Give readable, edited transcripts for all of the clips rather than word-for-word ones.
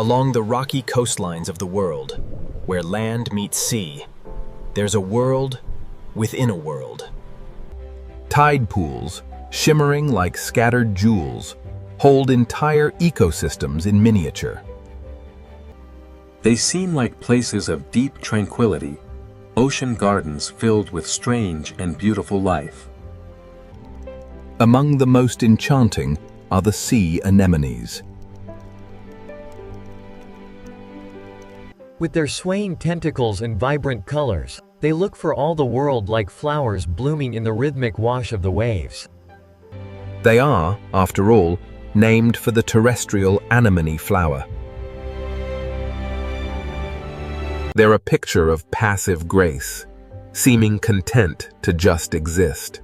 Along the rocky coastlines of the world, where land meets sea, there's a world within a world. Tide pools, shimmering like scattered jewels, hold entire ecosystems in miniature. They seem like places of deep tranquility, ocean gardens filled with strange and beautiful life. Among the most enchanting are the sea anemones. With their swaying tentacles and vibrant colors, they look for all the world like flowers blooming in the rhythmic wash of the waves. They are, after all, named for the terrestrial anemone flower. They're a picture of passive grace, seeming content to just exist.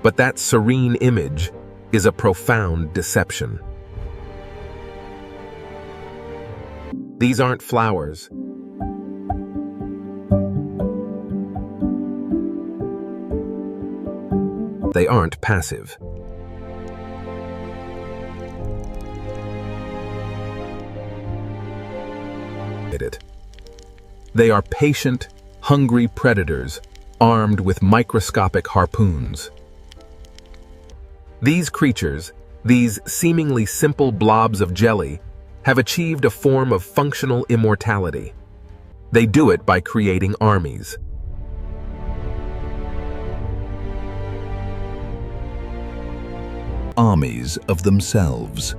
But that serene image is a profound deception. These aren't flowers. They aren't passive. They are patient, hungry predators armed with microscopic harpoons. These creatures, these seemingly simple blobs of jelly, have achieved a form of functional immortality. They do it by creating armies. Armies of themselves.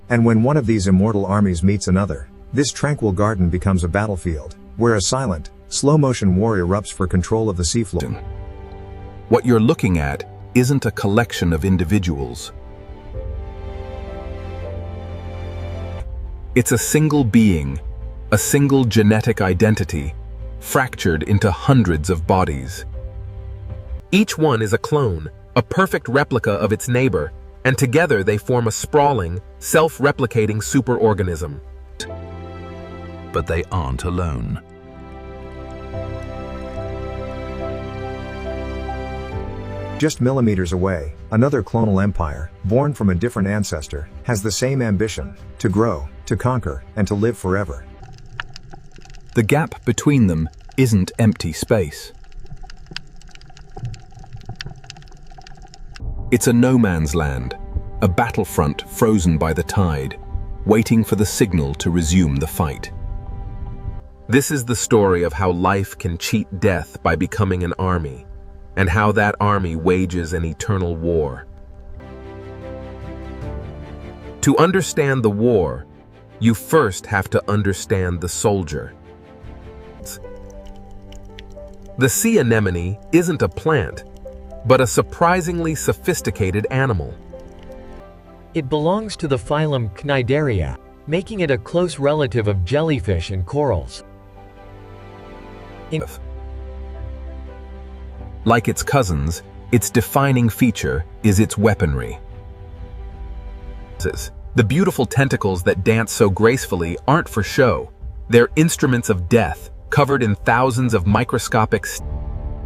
And when one of these immortal armies meets another, this tranquil garden becomes a battlefield, where a silent, slow-motion war erupts for control of the seafloor. What you're looking at isn't a collection of individuals. It's a single being, a single genetic identity, fractured into hundreds of bodies. Each one is a clone, a perfect replica of its neighbor, and together they form a sprawling, self-replicating superorganism. But they aren't alone. Just millimeters away, another clonal empire, born from a different ancestor, has the same ambition: to grow, to conquer, and to live forever. The gap between them isn't empty space. It's a no-man's land, a battlefront frozen by the tide, waiting for the signal to resume the fight. This is the story of how life can cheat death by becoming an army, and how that army wages an eternal war. To understand the war, you first have to understand the soldier. The sea anemone isn't a plant, but a surprisingly sophisticated animal. It belongs to the phylum Cnidaria, making it a close relative of jellyfish and corals. Like its cousins, its defining feature is its weaponry. The beautiful tentacles that dance so gracefully aren't for show. They're instruments of death, covered in thousands of microscopic.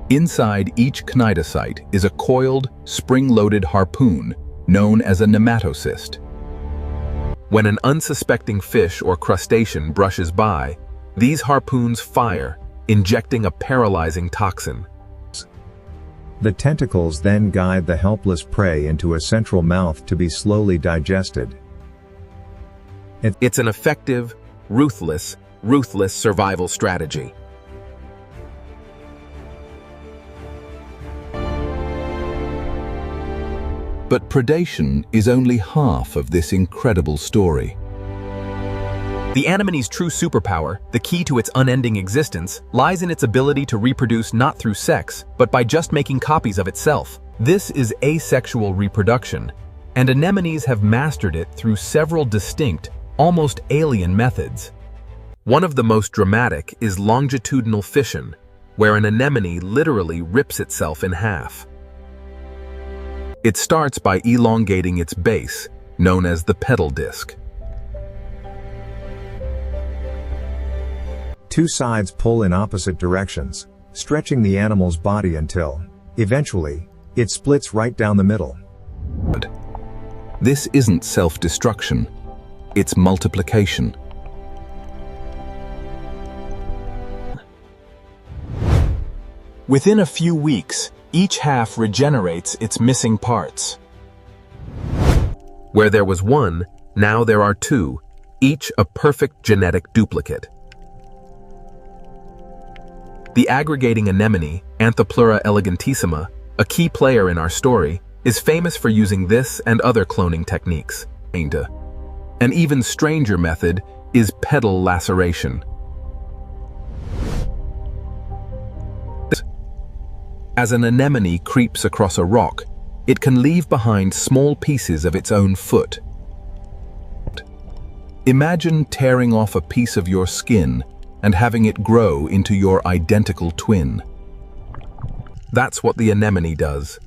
Inside each cnidocyte is a coiled, spring-loaded harpoon known as a nematocyst. When an unsuspecting fish or crustacean brushes by, these harpoons fire, injecting a paralyzing toxin. The tentacles then guide the helpless prey into a central mouth to be slowly digested. It's an effective, ruthless survival strategy. But predation is only half of this incredible story. The anemone's true superpower, the key to its unending existence, lies in its ability to reproduce not through sex, but by just making copies of itself. This is asexual reproduction, and anemones have mastered it through several distinct, almost alien methods. One of the most dramatic is longitudinal fission, where an anemone literally rips itself in half. It starts by elongating its base, known as the petal disc. Two sides pull in opposite directions, stretching the animal's body until, eventually, it splits right down the middle. This isn't self-destruction, it's multiplication. Within a few weeks, each half regenerates its missing parts. Where there was one, now there are two, each a perfect genetic duplicate. The aggregating anemone, Anthoplura elegantissima, a key player in our story, is famous for using this and other cloning techniques. An even stranger method is pedal laceration. As an anemone creeps across a rock, it can leave behind small pieces of its own foot. Imagine tearing off a piece of your skin and having it grow into your identical twin. That's what the anemone does.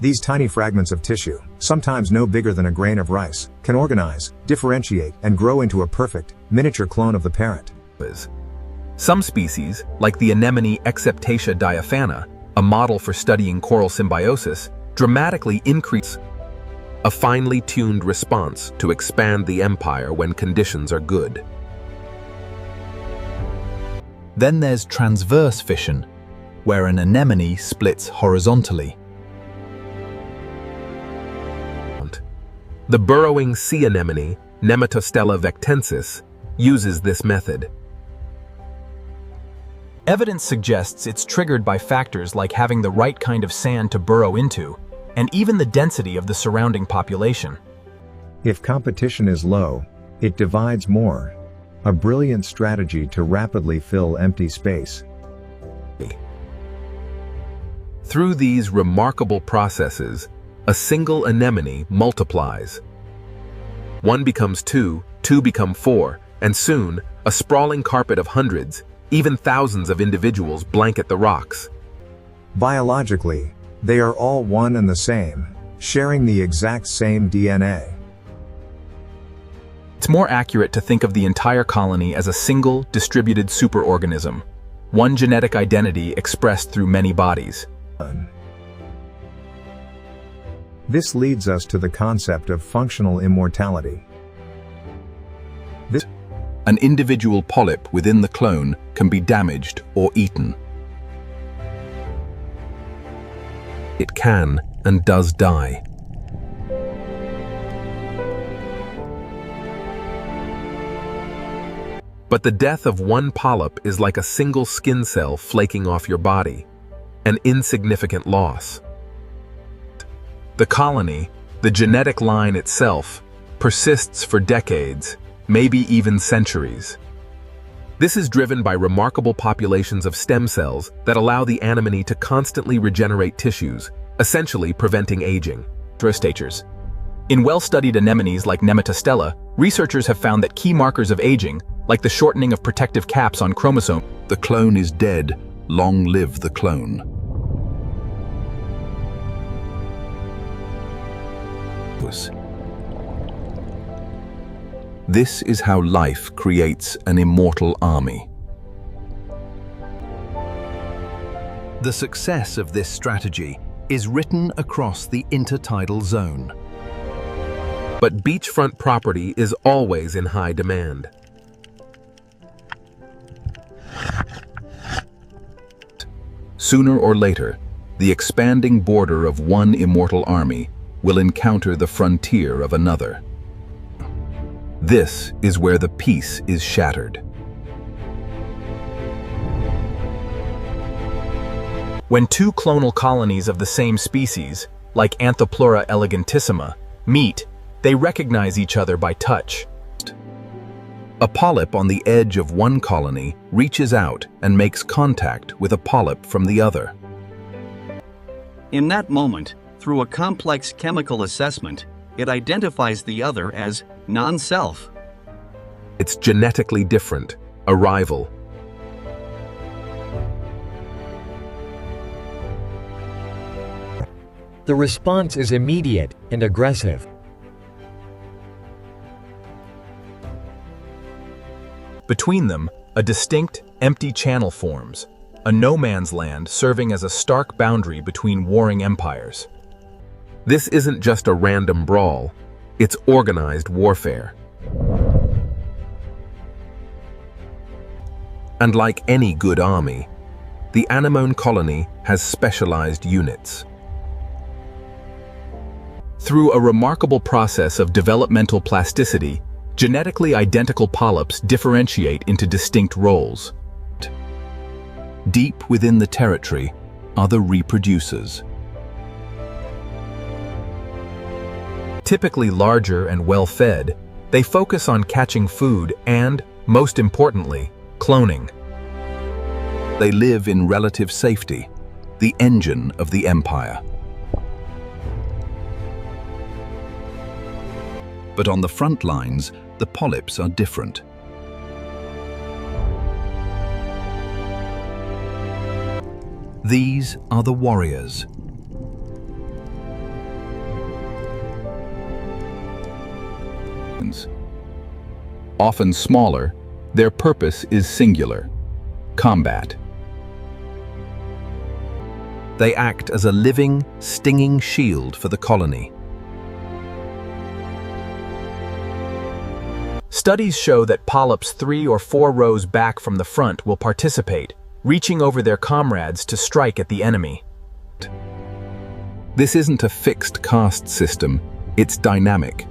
These tiny fragments of tissue, sometimes no bigger than a grain of rice, can organize, differentiate, and grow into a perfect, miniature clone of the parent. Some species, like the anemone Exceptatia diaphana, a model for studying coral symbiosis, dramatically increase a finely tuned response to expand the empire when conditions are good. Then there's transverse fission, where an anemone splits horizontally. The burrowing sea anemone, Nematostella vectensis, uses this method. Evidence suggests it's triggered by factors like having the right kind of sand to burrow into, and even the density of the surrounding population. If competition is low, it divides more. A brilliant strategy to rapidly fill empty space. Through these remarkable processes, a single anemone multiplies. One becomes two, two become four, and soon, a sprawling carpet of hundreds, even thousands of individuals blanket the rocks. Biologically, they are all one and the same, sharing the exact same DNA. It's more accurate to think of the entire colony as a single, distributed superorganism, one genetic identity expressed through many bodies. This leads us to the concept of functional immortality. An individual polyp within the clone can be damaged or eaten. It can and does die. But the death of one polyp is like a single skin cell flaking off your body, an insignificant loss. The colony, the genetic line itself, persists for decades, maybe even centuries. This is driven by remarkable populations of stem cells that allow the anemone to constantly regenerate tissues, essentially preventing aging. Crustaceans. In well-studied anemones like Nematostella, researchers have found that key markers of aging, like the shortening of protective caps on chromosomes, The clone is dead, long live the clone. This is how life creates an immortal army. The success of this strategy is written across the intertidal zone. But beachfront property is always in high demand. Sooner or later, the expanding border of one immortal army will encounter the frontier of another. This is where the peace is shattered. When two clonal colonies of the same species, like Anthoplura elegantissima, meet, they recognize each other by touch. A polyp on the edge of one colony reaches out and makes contact with a polyp from the other. In that moment, through a complex chemical assessment, it identifies the other as non-self. It's genetically different, a rival. The response is immediate and aggressive. Between them, a distinct, empty channel forms, a no-man's land serving as a stark boundary between warring empires. This isn't just a random brawl, it's organized warfare. And like any good army, the Anemone colony has specialized units. Through a remarkable process of developmental plasticity, genetically identical polyps differentiate into distinct roles. Deep within the territory are the reproducers. Typically larger and well-fed, they focus on catching food and, most importantly, cloning. They live in relative safety, the engine of the empire. But on the front lines, the polyps are different. These are the warriors. Often smaller, their purpose is singular: combat. They act as a living, stinging shield for the colony. Studies show that polyps 3 or 4 rows back from the front will participate, reaching over their comrades to strike at the enemy. This isn't a fixed caste system, it's dynamic.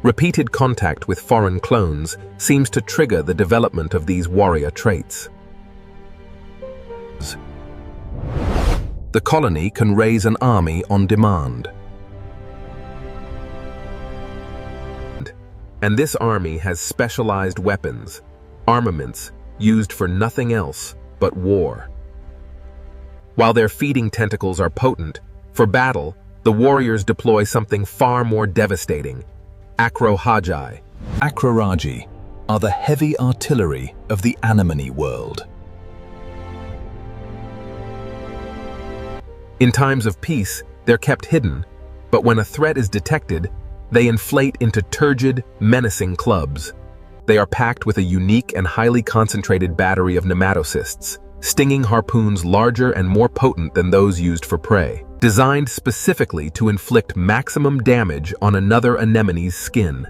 Repeated contact with foreign clones seems to trigger the development of these warrior traits. The colony can raise an army on demand. And this army has specialized weapons, armaments used for nothing else but war. While their feeding tentacles are potent, for battle, the warriors deploy something far more devastating: acrorhagi. Acrorhagi are the heavy artillery of the Anemone world. In times of peace, they're kept hidden, but when a threat is detected, they inflate into turgid, menacing clubs. They are packed with a unique and highly concentrated battery of nematocysts, stinging harpoons larger and more potent than those used for prey, designed specifically to inflict maximum damage on another anemone's skin.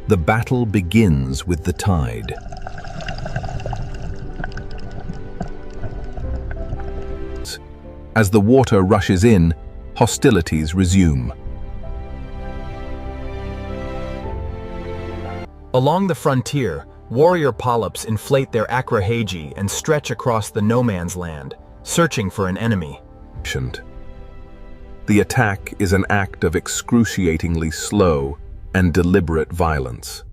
The battle begins with the tide. As the water rushes in, hostilities resume. Along the frontier, warrior polyps inflate their acrorhagi and stretch across the no-man's land, searching for an enemy. The attack is an act of excruciatingly slow and deliberate violence.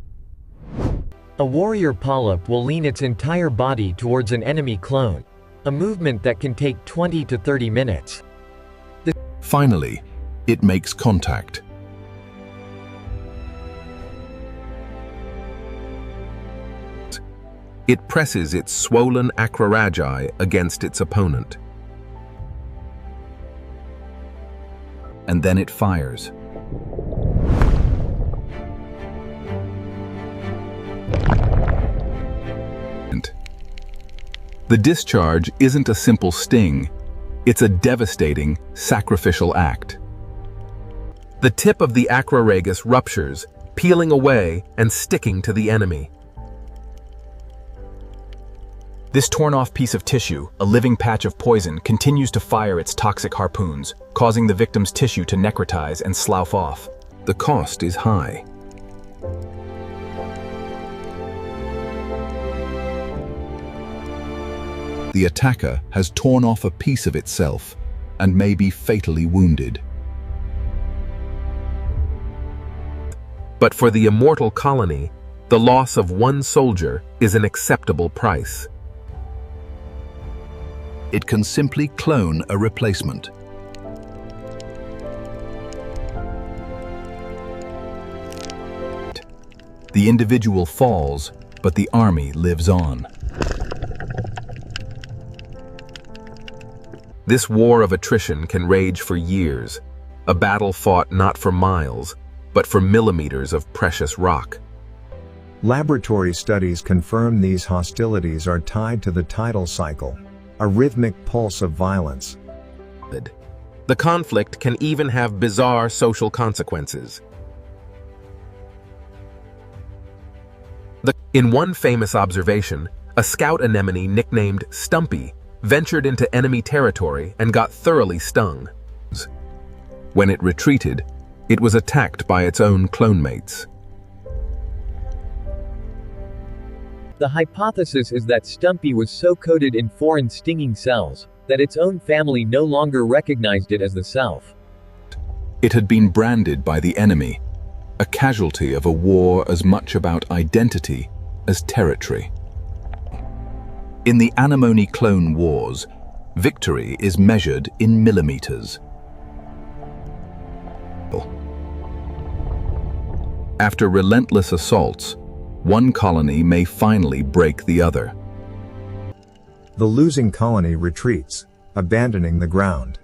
A warrior polyp will lean its entire body towards an enemy clone, a movement that can take 20 to 30 minutes. Finally, it makes contact. It presses its swollen acrorhagi against its opponent. And then it fires. The discharge isn't a simple sting. It's a devastating, sacrificial act. The tip of the acrorhagus ruptures, peeling away and sticking to the enemy. This torn-off piece of tissue, a living patch of poison, continues to fire its toxic harpoons, causing the victim's tissue to necrotize and slough off. The cost is high. The attacker has torn off a piece of itself and may be fatally wounded. But for the Immortal colony, the loss of one soldier is an acceptable price. It can simply clone a replacement. The individual falls, but the army lives on. This war of attrition can rage for years, a battle fought not for miles, but for millimeters of precious rock. Laboratory studies confirm these hostilities are tied to the tidal cycle, a rhythmic pulse of violence. The conflict can even have bizarre social consequences. In one famous observation, a scout anemone nicknamed Stumpy ventured into enemy territory and got thoroughly stung. When it retreated, it was attacked by its own clone mates. The hypothesis is that Stumpy was so coated in foreign stinging cells that its own family no longer recognized it as the self. It had been branded by the enemy, a casualty of a war as much about identity as territory. In the Anemone clone wars, victory is measured in millimeters. After relentless assaults, one colony may finally break the other. The losing colony retreats, abandoning the ground.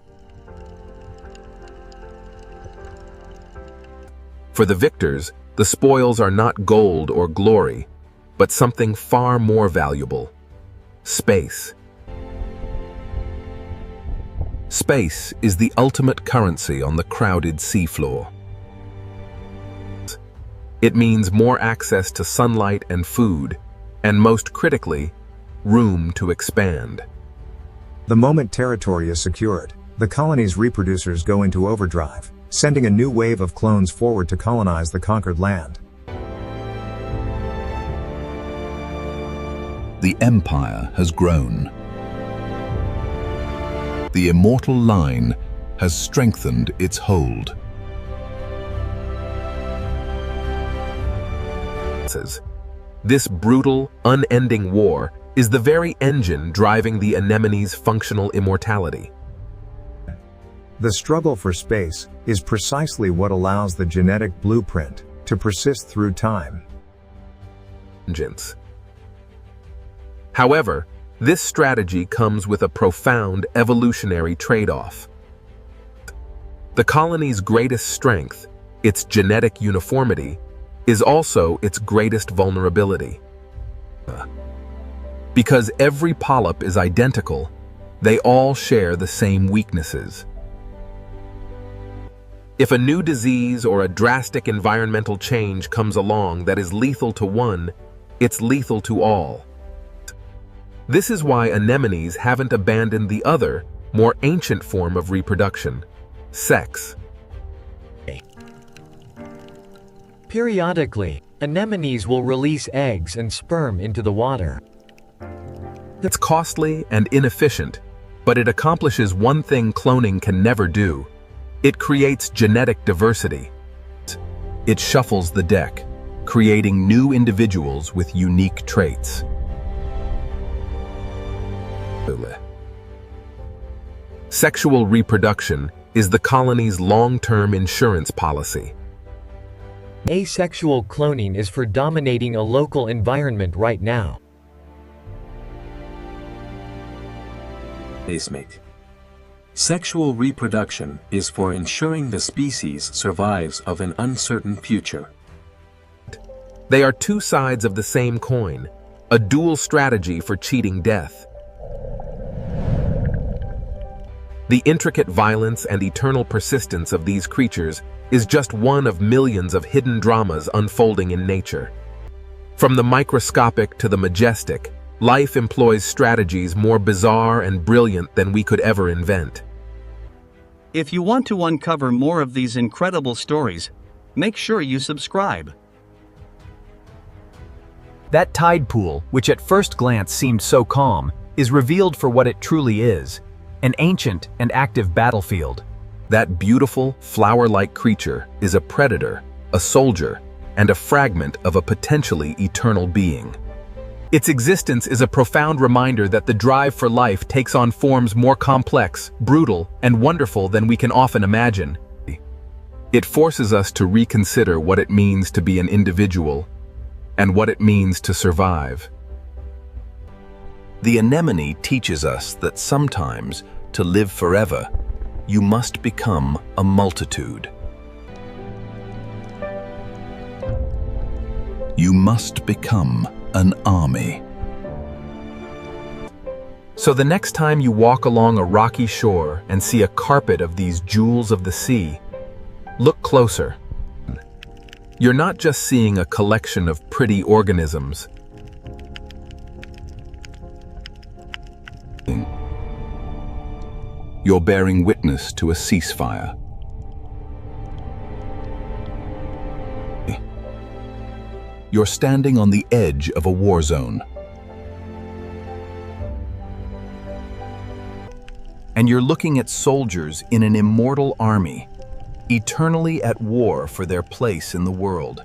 For the victors, the spoils are not gold or glory, but something far more valuable: space. Space is the ultimate currency on the crowded seafloor. It means more access to sunlight and food, and most critically, room to expand. The moment territory is secured, the colony's reproducers go into overdrive, sending a new wave of clones forward to colonize the conquered land. The empire has grown. The immortal line has strengthened its hold. This brutal, unending war is the very engine driving the anemone's functional immortality. The struggle for space is precisely what allows the genetic blueprint to persist through time. However, this strategy comes with a profound evolutionary trade-off. The colony's greatest strength, its genetic uniformity, is also its greatest vulnerability. Because every polyp is identical, they all share the same weaknesses. If a new disease or a drastic environmental change comes along that is lethal to one, it's lethal to all. This is why anemones haven't abandoned the other, more ancient form of reproduction: sex. Periodically, anemones will release eggs and sperm into the water. It's costly and inefficient, but it accomplishes one thing cloning can never do. It creates genetic diversity. It shuffles the deck, creating new individuals with unique traits. Sexual reproduction is the colony's long-term insurance policy. Asexual cloning is for dominating a local environment right now. Sexual reproduction is for ensuring the species survives of an uncertain future. They are two sides of the same coin, a dual strategy for cheating death. The intricate violence and eternal persistence of these creatures is just one of millions of hidden dramas unfolding in nature. From the microscopic to the majestic, life employs strategies more bizarre and brilliant than we could ever invent. If you want to uncover more of these incredible stories, make sure you subscribe. That tide pool, which at first glance seemed so calm, is revealed for what it truly is: an ancient and active battlefield. That beautiful, flower-like creature is a predator, a soldier, and a fragment of a potentially eternal being. Its existence is a profound reminder that the drive for life takes on forms more complex, brutal, and wonderful than we can often imagine. It forces us to reconsider what it means to be an individual and what it means to survive. The anemone teaches us that sometimes, to live forever, you must become a multitude. You must become an army. So the next time you walk along a rocky shore and see a carpet of these jewels of the sea, look closer. You're not just seeing a collection of pretty organisms. You're bearing witness to a ceasefire. You're standing on the edge of a war zone. And you're looking at soldiers in an immortal army, eternally at war for their place in the world.